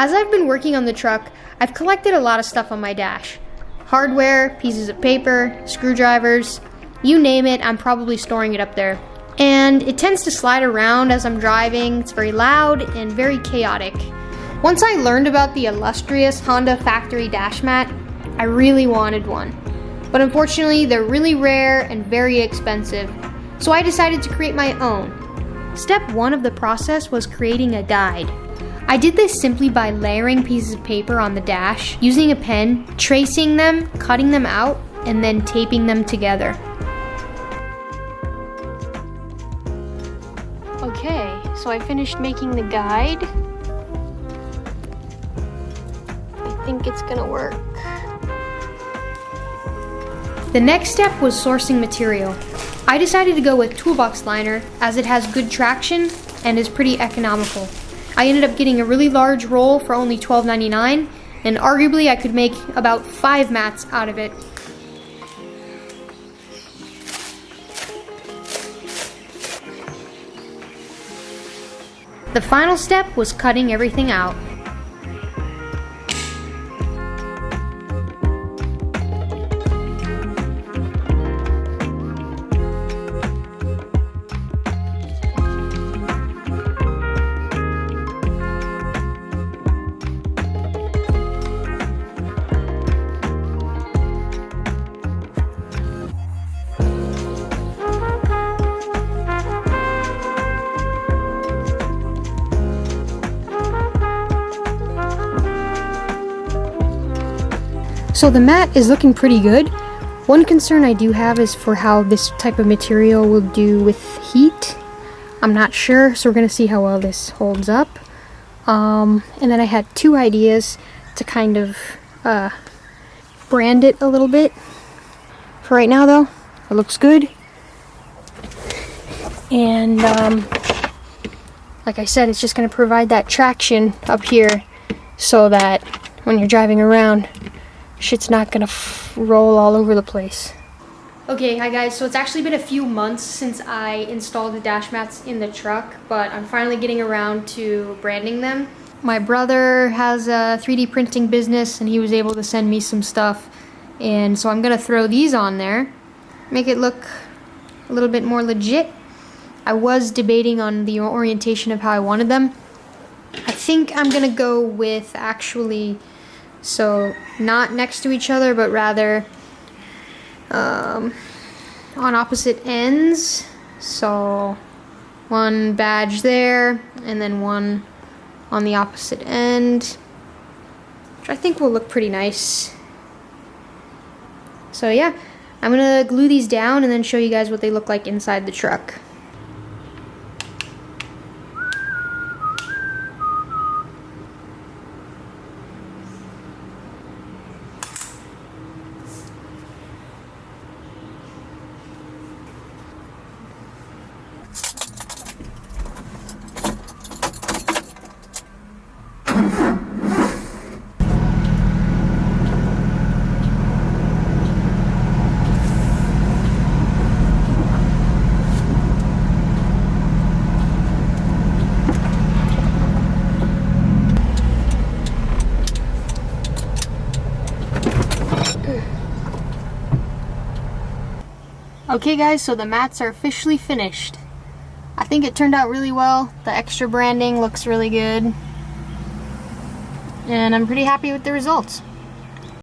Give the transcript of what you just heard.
As I've been working on the truck, I've collected a lot of stuff on my dash. Hardware, pieces of paper, screwdrivers, you name it, I'm probably storing it up there. And it tends to slide around as I'm driving. It's very loud and very chaotic. Once I learned about the illustrious Honda factory dash mat, I really wanted one. But unfortunately, they're really rare and very expensive, so I decided to create my own. Step 1 of the process was creating a guide. I did this simply by layering pieces of paper on the dash, using a pen, tracing them, cutting them out, and then taping them together. Okay, so I finished making the guide. I think it's gonna work. The next step was sourcing material. I decided to go with toolbox liner as it has good traction and is pretty economical. I ended up getting a really large roll for only $12.99, and arguably I could make about 5 mats out of it. The final step was cutting everything out. So the mat is looking pretty good. One concern I do have is for how this type of material will do with heat. I'm not sure, so we're gonna see how well this holds up. And then I had 2 ideas to kind of brand it a little bit. For right now though, it looks good. And like I said, it's just gonna provide that traction up here so that when you're driving around, shit's not gonna roll all over the place. Okay, hi guys, so it's actually been a few months since I installed the dash mats in the truck, but I'm finally getting around to branding them. My brother has a 3D printing business and he was able to send me some stuff, and so I'm gonna throw these on there, make it look a little bit more legit. I was debating on the orientation of how I wanted them. I think I'm gonna go with actually, so not next to each other, but rather on opposite ends. So one badge there and then one on the opposite end, which I think will look pretty nice. So yeah, I'm gonna glue these down and then show you guys what they look like inside the truck. Okay guys, so the mats are officially finished. I think it turned out really well. The extra branding looks really good, and I'm pretty happy with the results.